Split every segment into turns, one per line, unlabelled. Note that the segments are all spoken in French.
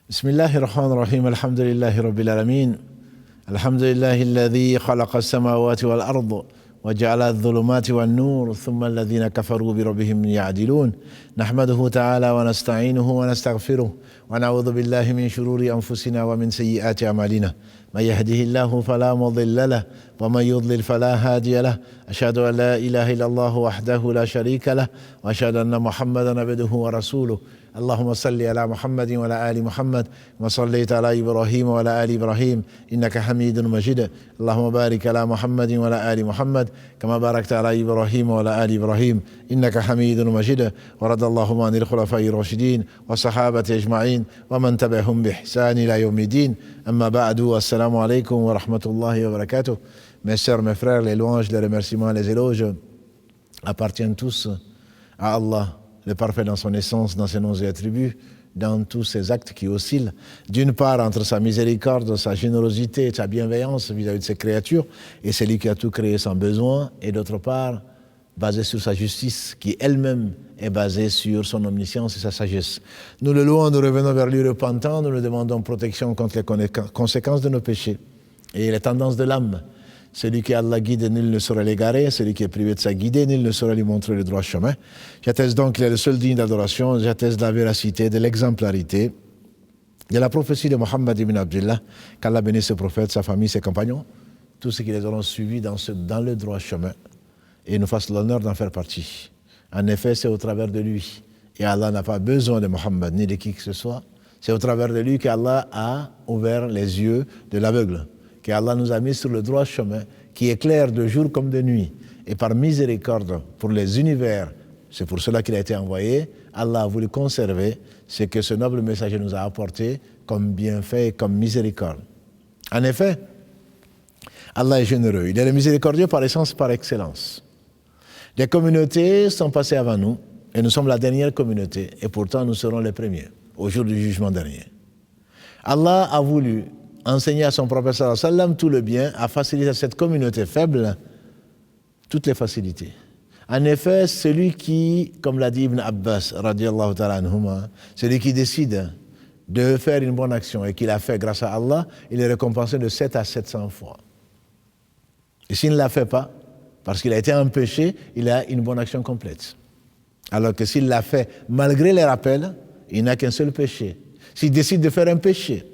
بسم الله الرحمن الرحيم الحمد لله رب العالمين الحمد لله الذي خلق السماوات والأرض وجعل الظلمات والنور ثم الذين كفروا بربهم يعدلون نحمده تعالى ونستعينه ونستغفره ونعوذ بالله من شرور أنفسنا ومن سيئات أعمالنا من يهده الله فلا مضل له ومن يضلل فلا هادي له أشهد أن لا إله إلا الله وحده لا شريك له وأشهد أن محمدا عبده ورسوله اللهم صل على محمد وعلى آل محمد وصليت على إبراهيم وعلى آل إبراهيم إنك حميد مجيد اللهم بارك على محمد وعلى آل محمد كما باركت على إبراهيم وعلى آل إبراهيم إنك حميد مجيد ورضى اللهم عن الخلفاء الراشدين والصحابة أجمعين ومن تبعهم بإحسان إلى يوم الدين أما بعد السلام عليكم ورحمة الله وبركاته. Mes sœurs, mes frères, les louanges, les remerciements, les éloges appartiennent tous à Allah, le parfait dans son essence, dans ses noms et attributs, dans tous ses actes qui oscillent, d'une part entre sa miséricorde, sa générosité et sa bienveillance vis-à-vis de ses créatures, et c'est lui qui a tout créé sans besoin, et d'autre part, basé sur sa justice, qui elle-même est basée sur son omniscience et sa sagesse. Nous le louons, nous revenons vers lui repentant, nous lui demandons protection contre les conséquences de nos péchés et les tendances de l'âme. Celui qui Allah guide, nul ne saurait l'égarer. Celui qui est privé de sa guidée, nul ne saurait lui montrer le droit chemin. J'atteste donc qu'il est le seul digne d'adoration. J'atteste de la véracité, de l'exemplarité, de la prophétie de Mohammed ibn Abdullah, qu'Allah bénisse ses prophètes, sa famille, ses compagnons, tous ceux qui les auront suivis dans le droit chemin, et nous fasse l'honneur d'en faire partie. En effet, c'est au travers de lui, et Allah n'a pas besoin de Mohammed ni de qui que ce soit, c'est au travers de lui qu'Allah a ouvert les yeux de l'aveugle, qu'Allah nous a mis sur le droit chemin qui éclaire de jour comme de nuit. Et par miséricorde pour les univers, c'est pour cela qu'il a été envoyé, Allah a voulu conserver ce que ce noble messager nous a apporté comme bienfait et comme miséricorde. En effet, Allah est généreux, il est le miséricordieux par essence, par excellence. Des communautés sont passées avant nous et nous sommes la dernière communauté et pourtant nous serons les premiers au jour du jugement dernier. Allah a voulu enseigner à son prophète sallallahu alayhi wa sallam tout le bien, à faciliter à cette communauté faible toutes les facilités. En effet, celui qui, comme l'a dit Ibn Abbas, radiyallahu ta'ala anhuma, celui qui décide de faire une bonne action et qu'il a fait grâce à Allah, il est récompensé de 7 à 700 fois. Et s'il ne la fait pas, parce qu'il a été empêché, il a une bonne action complète. Alors que s'il l'a fait malgré les rappels, il n'a qu'un seul péché. S'il décide de faire un péché,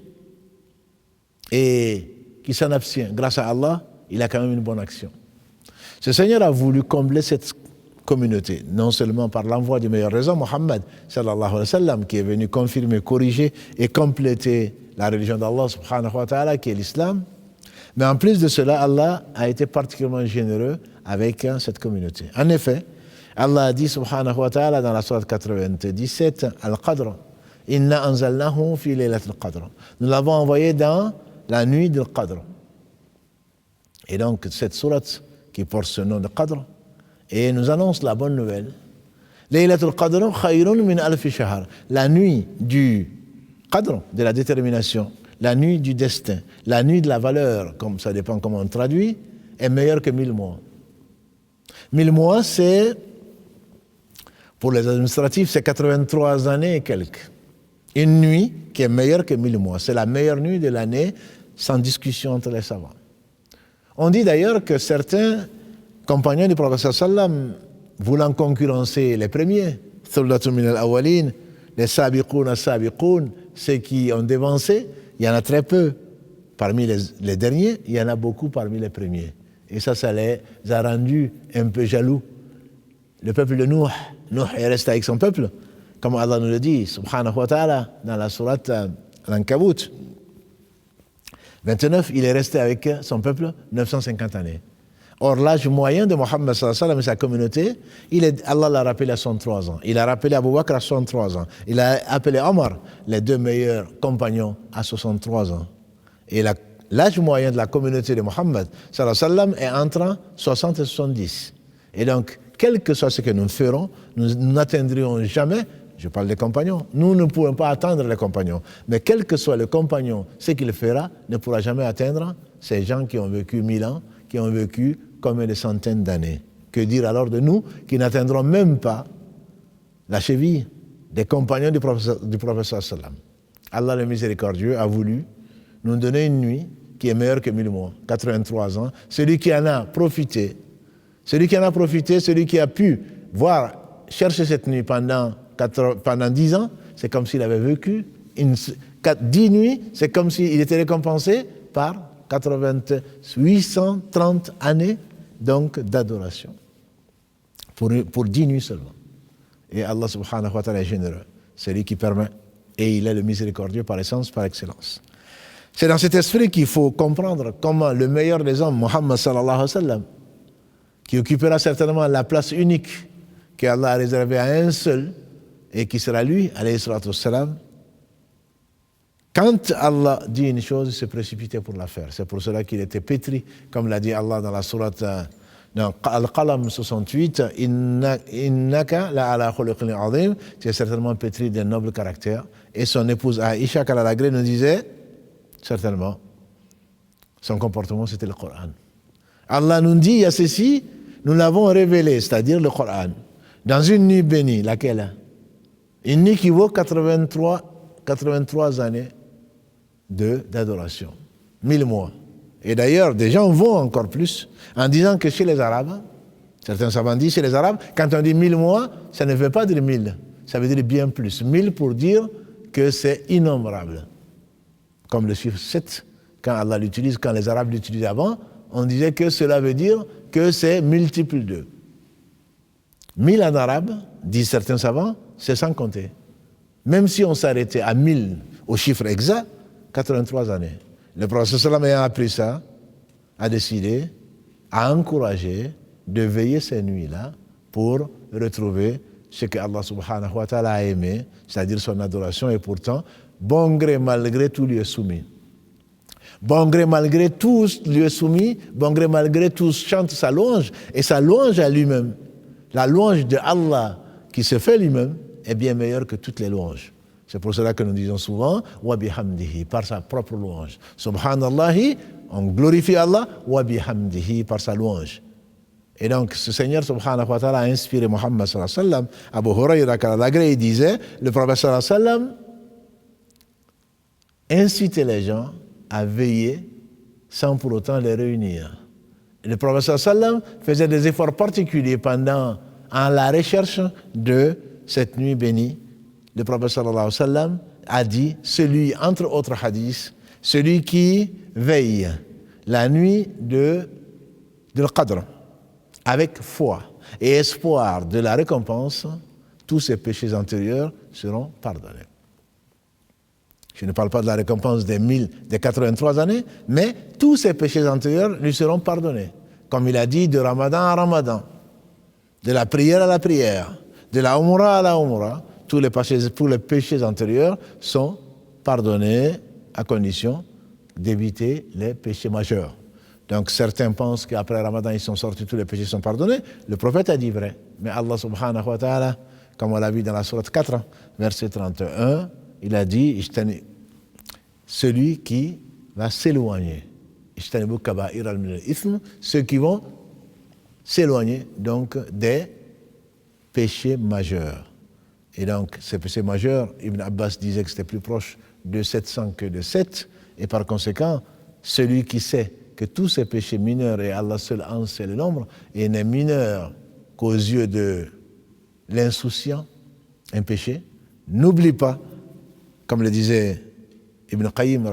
et qui s'en abstient grâce à Allah, il a quand même une bonne action. Ce Seigneur a voulu combler cette communauté, non seulement par l'envoi du meilleur raison, Mohammed sallallahu alayhi wa sallam, qui est venu confirmer, corriger et compléter la religion d'Allah subhanahu wa ta'ala, qui est l'islam, mais en plus de cela, Allah a été particulièrement généreux avec cette communauté. En effet, Allah a dit subhanahu wa ta'ala dans la sourate 97, Al-Qadr, Inna anzalnahu fi laylatil qadr. Nous l'avons envoyé dans la nuit du Qadr. Et donc, cette sourate qui porte ce nom de Qadr, et nous annonce la bonne nouvelle. Laylatul Qadr khayrun min alfi shahr. La nuit du Qadr, de la détermination, la nuit du destin, la nuit de la valeur, comme ça dépend comment on traduit, est meilleure que 1000 mois. 1000 mois, c'est, pour les administratifs, c'est 83 années et quelques. Une nuit qui est meilleure que 1000 mois. C'est la meilleure nuit de l'année, sans discussion entre les savants. On dit d'ailleurs que certains compagnons du prophète sallam, voulant concurrencer les premiers, Thullatun min al-awwalin, les sabiqoun as-sabiqoun, ceux qui ont dévancé, il y en a très peu parmi les derniers, il y en a beaucoup parmi les premiers. Et ça les a rendus un peu jaloux. Le peuple de Nuh est resté avec son peuple, comme Allah nous le dit, subhanahu wa ta'ala, dans la sourate Al-Ankabut 29, il est resté avec son peuple 950 années. Or, l'âge moyen de Mohammed sallallahu alayhi wa sallam et sa communauté, Allah l'a rappelé à 63 ans. Il a rappelé Abu Bakr à 63 ans. Il a appelé Omar, les deux meilleurs compagnons, à 63 ans. Et l'âge moyen de la communauté de Mohammed sallallahu alayhi wa sallam est entre 60 et 70. Et donc, quel que soit ce que nous ferons, nous n'atteindrons jamais, je parle des compagnons, nous ne pouvons pas atteindre les compagnons, mais quel que soit le compagnon, ce qu'il fera ne pourra jamais atteindre ces gens qui ont vécu 1000 ans, qui ont vécu combien de centaines d'années. Que dire alors de nous qui n'atteindrons même pas la cheville des compagnons du prophète sallam. Allah le miséricordieux a voulu nous donner une nuit qui est meilleure que 1000 mois, 83 ans. Celui qui en a profité, celui qui a pu chercher cette nuit pendant 10 ans, c'est comme s'il avait vécu 10 nuits, c'est comme s'il était récompensé par 830 années donc d'adoration. Pour 10 nuits seulement. Et Allah subhanahu wa ta'ala est généreux. C'est lui qui permet. Et il est le miséricordieux par essence, par excellence. C'est dans cet esprit qu'il faut comprendre comment le meilleur des hommes, Muhammad sallallahu alayhi wa sallam, qui occupera certainement la place unique qu'Allah a réservée à un seul, et qui sera lui, alayhi salatu wassalam, quand Allah dit une chose, il se précipitait pour la faire. C'est pour cela qu'il était pétri, comme l'a dit Allah dans la sourate dans Al-Qalam 68, Innaka la ala khuluqin azim, tu es certainement pétri d'un noble caractère. Et son épouse Aïcha Kalalagré nous disait, certainement, son comportement c'était le Coran. Allah nous dit, il y a ceci, nous l'avons révélé, c'est-à-dire le Coran, dans une nuit bénie, laquelle? Une nuit qui vaut 83 années d'adoration, 1000 mois. Et d'ailleurs, des gens vont encore plus en disant que chez les Arabes, certains savants disent chez les Arabes, quand on dit 1000 mois, ça ne veut pas dire 1000, ça veut dire bien plus. 1000 pour dire que c'est innombrable. Comme le chiffre 7, quand Allah l'utilise, quand les Arabes l'utilisaient avant, on disait que cela veut dire que c'est multiple de. 1000 en arabe, disent certains savants, c'est sans compter. Même si on s'arrêtait à 1000 au chiffre exact, 83 années. Le prophète sallam ayant appris ça, a décidé, a encouragé de veiller ces nuits-là pour retrouver ce que Allah subhanahu wa ta'ala a aimé, c'est-à-dire son adoration, et pourtant, bon gré malgré tout lui est soumis. Bon gré malgré tout lui est soumis, bon gré malgré tout chante sa louange, et sa louange à lui-même. La louange de Allah qui se fait lui-même est bien meilleure que toutes les louanges. C'est pour cela que nous disons souvent wa bihamdihi, par sa propre louange. Subhanallahi, on glorifie Allah, wa bihamdihi, par sa louange. Et donc, ce Seigneur subhanahu wa ta'ala a inspiré Muhammad sallallahu alayhi wa sallam. Abu Hurayra Kalalagré, il disait, le prophète sallallahu alayhi wa sallam incitait les gens à veiller sans pour autant les réunir. Et le prophète sallallahu alayhi wa sallam faisait des efforts particuliers en la recherche de cette nuit bénie. Le prophète sallallahu alayhi wa sallam a dit, celui, entre autres hadiths, celui qui veille la nuit de l'Qadr avec foi et espoir de la récompense, tous ses péchés antérieurs seront pardonnés. Je ne parle pas de la récompense des 83 années, mais tous ses péchés antérieurs lui seront pardonnés. Comme il a dit, de Ramadan à Ramadan, de la prière à la prière, de la Umrah à la Umrah, tous les péchés antérieurs sont pardonnés à condition d'éviter les péchés majeurs. Donc certains pensent qu'après Ramadan, ils sont sortis, tous les péchés sont pardonnés. Le prophète a dit vrai. Mais Allah subhanahu wa ta'ala, comme on l'a vu dans la sourate 4, verset 31, il a dit, celui qui va s'éloigner, ceux qui vont s'éloigner donc des péchés majeurs. Et donc, ces péchés majeurs, Ibn Abbas disait que c'était plus proche de 700 que de 7, et par conséquent, celui qui sait que tous ces péchés mineurs, et Allah seul en sait le nombre, et n'est mineur qu'aux yeux de l'insouciant, un péché, n'oublie pas, comme le disait Ibn Qayyim,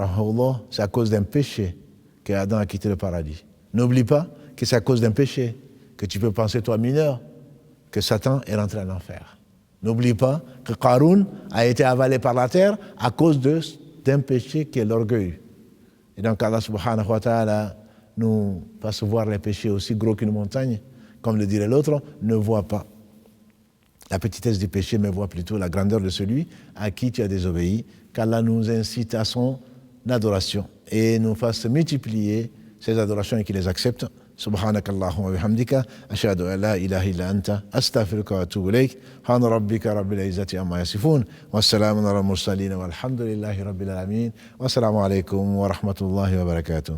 c'est à cause d'un péché que Adam a quitté le paradis. N'oublie pas que c'est à cause d'un péché que tu peux penser, toi mineur, que Satan est rentré en enfer. N'oublie pas que Qarun a été avalé par la terre à cause d'un péché qui est l'orgueil. Et donc Allah subhanahu wa ta'ala nous fasse voir les péchés aussi gros qu'une montagne, comme le dirait l'autre, ne voit pas la petitesse du péché, mais voit plutôt la grandeur de celui à qui tu as désobéi, qu'Allah nous incite à son adoration et nous fasse multiplier ces adorations et qu'il les accepte. سبحانك اللهم وبحمدك أشهد أن لا إله إلا أنت أستغفرك وأتوب إليك سبحان ربك رب العزة عما يصفون والسلام على المرسلين والحمد لله رب العالمين والسلام عليكم ورحمة الله وبركاته.